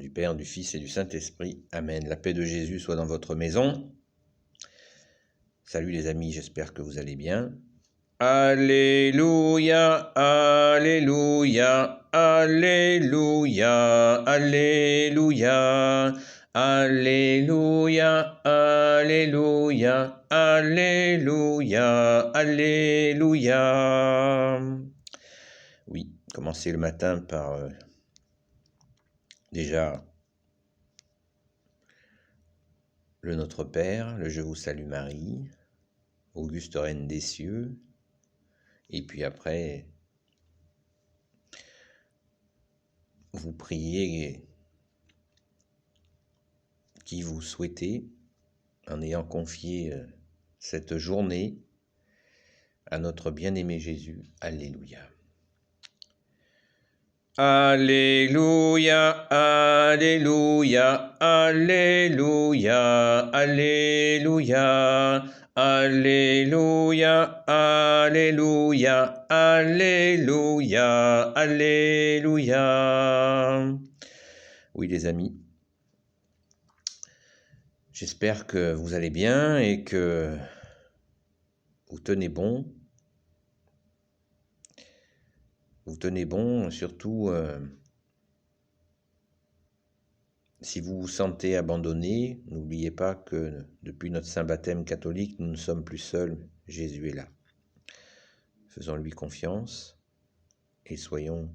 du Père, du Fils et du Saint-Esprit. Amen. La paix de Jésus soit dans votre maison. Salut les amis, j'espère que vous allez bien. Alléluia, Alléluia, Alléluia, Alléluia, Alléluia, Alléluia, Alléluia, Alléluia. Oui, commencer le matin par déjà le Notre Père, le Je vous salue Marie, Auguste Reine des cieux, et puis après, vous priez qui vous souhaitez, en ayant confié cette journée à notre bien-aimé Jésus. Alléluia. Alléluia, Alléluia, Alléluia, Alléluia, Alléluia, Alléluia, Alléluia, Alléluia. Oui les amis, j'espère que vous allez bien et que vous tenez bon. Vous tenez bon, surtout si vous vous sentez abandonné, n'oubliez pas que depuis notre saint baptême catholique, nous ne sommes plus seuls, Jésus est là. Faisons-lui confiance et soyons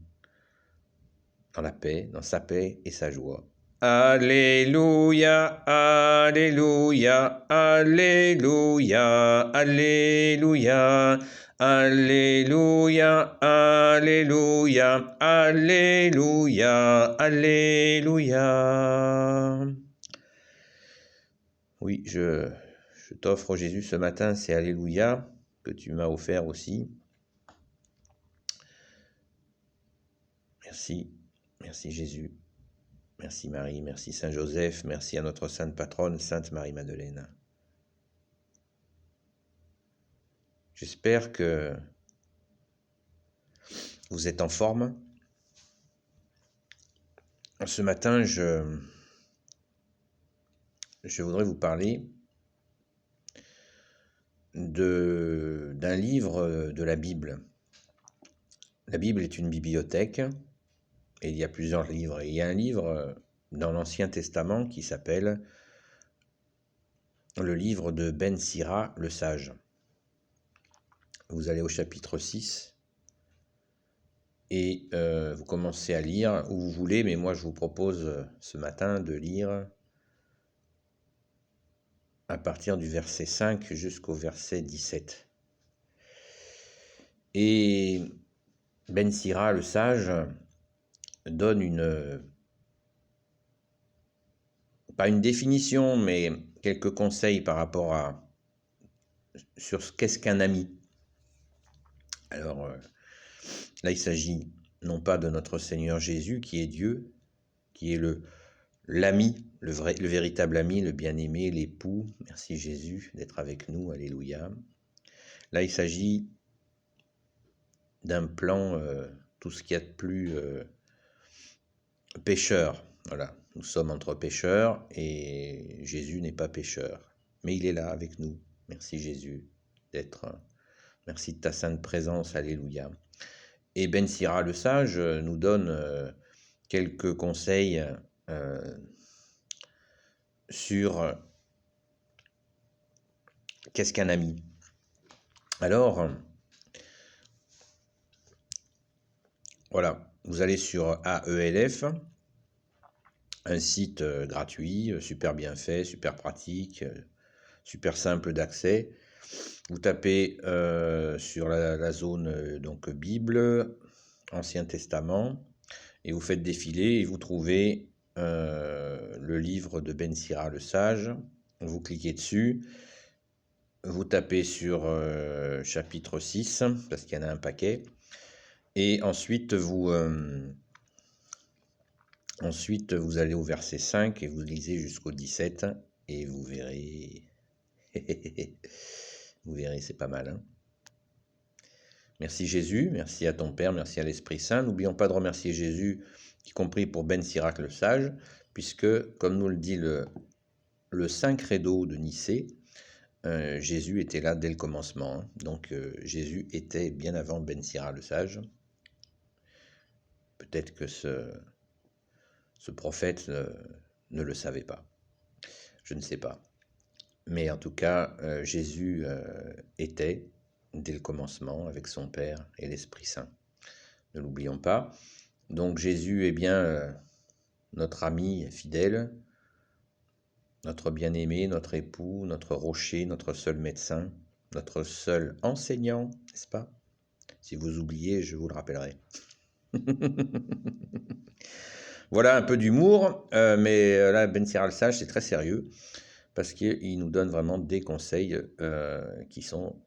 dans la paix, dans sa paix et sa joie. Alléluia, Alléluia, Alléluia, Alléluia, Alléluia, Alléluia, Alléluia, Alléluia. Oui, je t'offre Jésus ce matin, c'est Alléluia que tu m'as offert aussi. Merci, merci Jésus. Merci Marie, merci Saint Joseph, merci à notre sainte patronne, Sainte Marie-Madeleine. J'espère que vous êtes en forme. Ce matin, je voudrais vous parler d'un livre de la Bible. La Bible est une bibliothèque et il y a plusieurs livres. Et il y a un livre dans l'Ancien Testament qui s'appelle le livre de Ben Sira le Sage. Vous allez au chapitre 6 et vous commencez à lire où vous voulez, mais moi je vous propose ce matin de lire à partir du verset 5 jusqu'au verset 17. Et Ben Sira le Sage donne pas une définition, mais quelques conseils par rapport sur ce qu'est-ce qu'un ami. Alors là, il s'agit non pas de notre Seigneur Jésus, qui est Dieu, qui est l'ami, le véritable ami, le bien-aimé, l'époux. Merci Jésus d'être avec nous, alléluia. Là, il s'agit d'un plan, tout ce qu'il y a de plus pécheur. Voilà, nous sommes entre pécheurs et Jésus n'est pas pécheur, mais il est là avec nous. Merci Jésus d'être. Merci de ta sainte présence, alléluia. Et Ben Sira le Sage nous donne quelques conseils sur qu'est-ce qu'un ami. Alors, voilà, vous allez sur AELF, un site gratuit, super bien fait, super pratique, super simple d'accès. Vous tapez sur la zone donc Bible, Ancien Testament, et vous faites défiler et vous trouvez le livre de Ben Sira le Sage. Vous cliquez dessus, vous tapez sur chapitre 6, parce qu'il y en a un paquet, et ensuite vous allez au verset 5 et vous lisez jusqu'au 17, et vous verrez, c'est pas mal, hein. Merci Jésus, merci à ton Père, merci à l'Esprit Saint. N'oublions pas de remercier Jésus y compris pour Ben Sirac le sage, puisque, comme nous le dit le Saint Credo de Nicée, Jésus était là dès le commencement. Hein. Donc Jésus était bien avant Ben Sirac le sage. Peut-être que ce prophète ne le savait pas. Je ne sais pas. Mais en tout cas, Jésus était dès le commencement avec son Père et l'Esprit Saint. Ne l'oublions pas. Donc Jésus est bien notre ami fidèle, notre bien-aimé, notre époux, notre rocher, notre seul médecin, notre seul enseignant, n'est-ce pas? Si vous oubliez, je vous le rappellerai. Voilà un peu d'humour, mais là, Ben Sira le Sage, c'est très sérieux, parce qu'il nous donne vraiment des conseils qui sont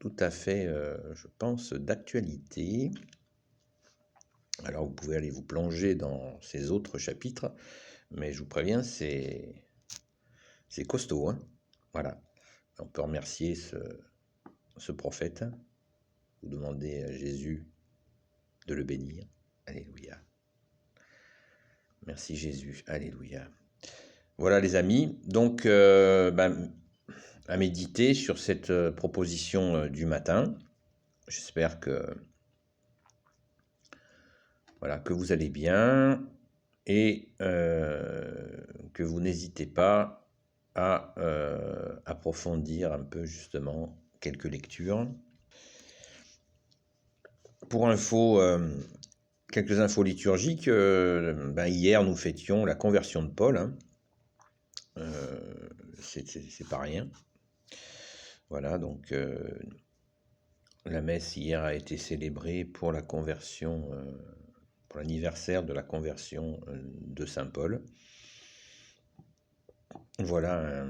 tout à fait, je pense, d'actualité. Alors vous pouvez aller vous plonger dans ces autres chapitres, mais je vous préviens, c'est costaud. Hein, voilà. On peut remercier ce prophète. Vous demandez à Jésus de le bénir. Alléluia. Merci Jésus. Alléluia. Voilà les amis. Donc, à méditer sur cette proposition du matin. J'espère que vous allez bien et que vous n'hésitez pas à approfondir un peu justement quelques lectures. Pour info, quelques infos liturgiques, hier nous fêtions la conversion de Paul, hein. C'est pas rien. Voilà, donc la messe hier a été célébrée pour la conversion, pour l'anniversaire de la conversion de Saint Paul. Voilà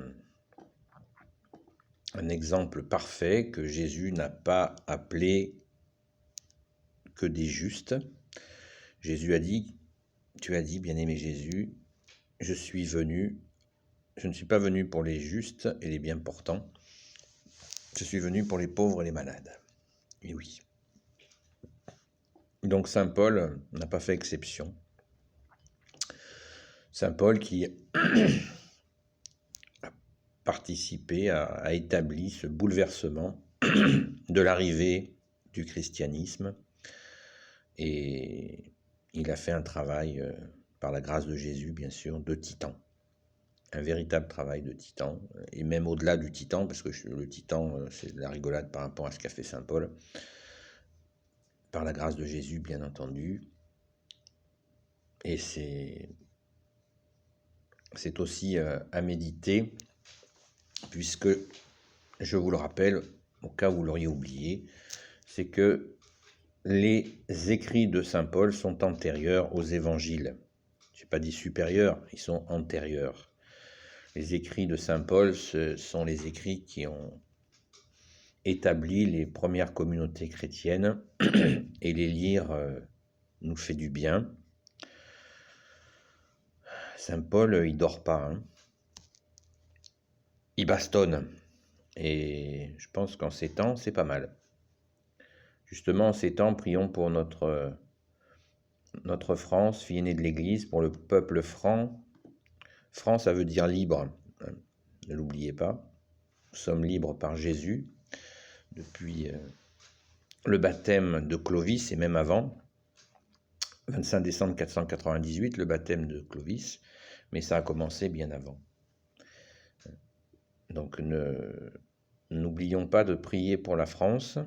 un exemple parfait que Jésus n'a pas appelé que des justes. Jésus a dit, tu as dit, bien-aimé Jésus, je ne suis pas venu pour les justes et les bien portants, je suis venu pour les pauvres et les malades. Et oui. Donc Saint Paul n'a pas fait exception. Saint Paul qui a participé, a établi ce bouleversement de l'arrivée du christianisme, et il a fait un travail, par la grâce de Jésus bien sûr, de titan. Un véritable travail de titan, et même au-delà du titan, parce que le titan, c'est de la rigolade par rapport à ce qu'a fait Saint Paul, par la grâce de Jésus, bien entendu. Et c'est aussi à méditer, puisque, je vous le rappelle, au cas où vous l'auriez oublié, c'est que les écrits de Saint Paul sont antérieurs aux évangiles. Je n'ai pas dit supérieurs, ils sont antérieurs. Les écrits de Saint Paul, ce sont les écrits qui ont établi les premières communautés chrétiennes, et les lire nous fait du bien. Saint Paul, il dort pas, hein. Il bastonne, et je pense qu'en ces temps, c'est pas mal. Justement, en ces temps, prions pour notre France, fille aînée de l'Église, pour le peuple franc. Franc, ça veut dire libre, hein, ne l'oubliez pas. Nous sommes libres par Jésus, depuis le baptême de Clovis, et même avant, 25 décembre 498, le baptême de Clovis, mais ça a commencé bien avant. Donc n'oublions pas de prier pour la France,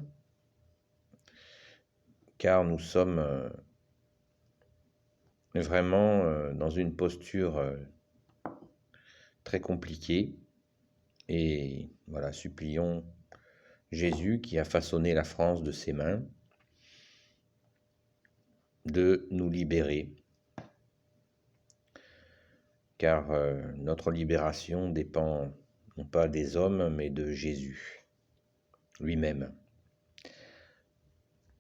car nous sommes vraiment dans une posture très compliquée, et voilà, supplions Jésus, qui a façonné la France de ses mains, de nous libérer, car notre libération dépend non pas des hommes, mais de Jésus lui-même.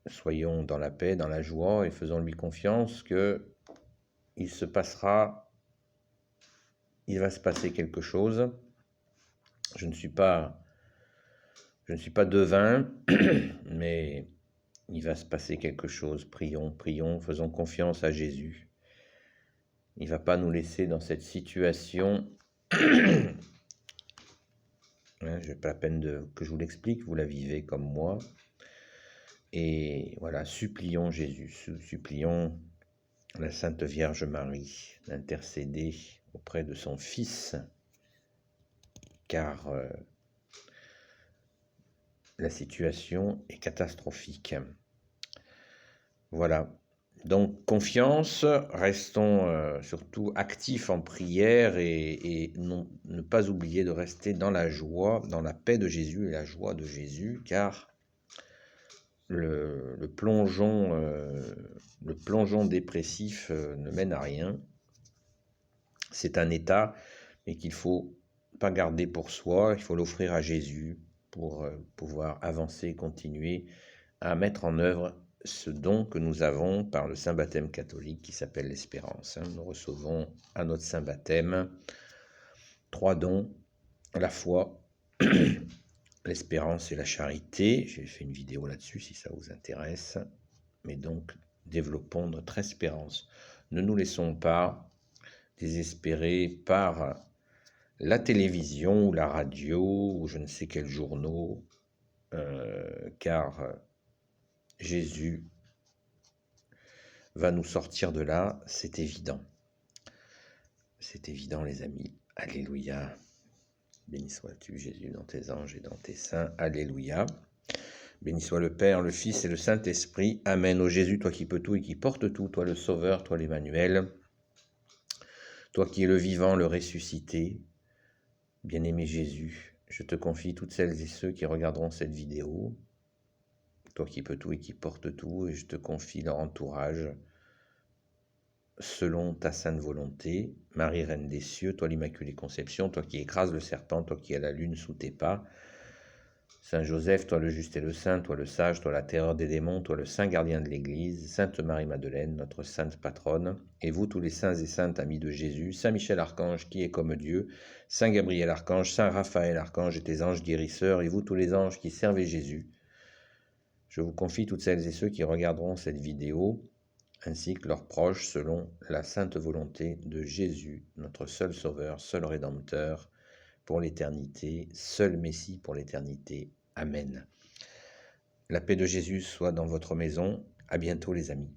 Soyons dans la paix, dans la joie, et faisons-lui confiance que il va se passer quelque chose. Je ne suis pas devin, mais il va se passer quelque chose. Prions, faisons confiance à Jésus. Il ne va pas nous laisser dans cette situation. Hein, je n'ai pas la peine que je vous l'explique, vous la vivez comme moi. Et voilà, supplions Jésus, supplions la Sainte Vierge Marie d'intercéder auprès de son Fils, car la situation est catastrophique. Voilà, donc confiance, restons surtout actifs en prière et ne pas oublier de rester dans la joie, dans la paix de Jésus et la joie de Jésus, car le plongeon dépressif ne mène à rien. C'est un état, mais qu'il ne faut pas garder pour soi, il faut l'offrir à Jésus pour pouvoir avancer, continuer à mettre en œuvre ce don que nous avons par le Saint Baptême catholique qui s'appelle l'espérance. Nous recevons à notre Saint Baptême 3 dons, la foi, l'espérance et la charité. J'ai fait une vidéo là-dessus si ça vous intéresse. Mais donc, développons notre espérance. Ne nous laissons pas désespérer par la télévision ou la radio ou je ne sais quels journaux, car Jésus va nous sortir de là, c'est évident. C'est évident, les amis. Alléluia. Béni sois-tu, Jésus, dans tes anges et dans tes saints. Alléluia. Béni soit le Père, le Fils et le Saint-Esprit. Amen. Ô Jésus, toi qui peux tout et qui portes tout, toi le Sauveur, toi l'Emmanuel, toi qui es le vivant, le ressuscité. Bien-aimé Jésus, je te confie toutes celles et ceux qui regarderont cette vidéo, toi qui peux tout et qui portes tout, et je te confie leur entourage, selon ta sainte volonté. Marie, Reine des cieux, toi l'Immaculée Conception, toi qui écrases le serpent, toi qui as la lune sous tes pas. Saint Joseph, toi le juste et le saint, toi le sage, toi la terreur des démons, toi le saint gardien de l'Église. Sainte Marie-Madeleine, notre sainte patronne. Et vous tous les saints et saintes amis de Jésus. Saint Michel Archange, qui est comme Dieu. Saint Gabriel Archange, Saint Raphaël Archange et tes anges guérisseurs. Et vous tous les anges qui servez Jésus. Je vous confie toutes celles et ceux qui regarderont cette vidéo, ainsi que leurs proches, selon la sainte volonté de Jésus, notre seul Sauveur, seul Rédempteur, pour l'éternité, seul Messie pour l'éternité. Amen. La paix de Jésus soit dans votre maison. À bientôt les amis.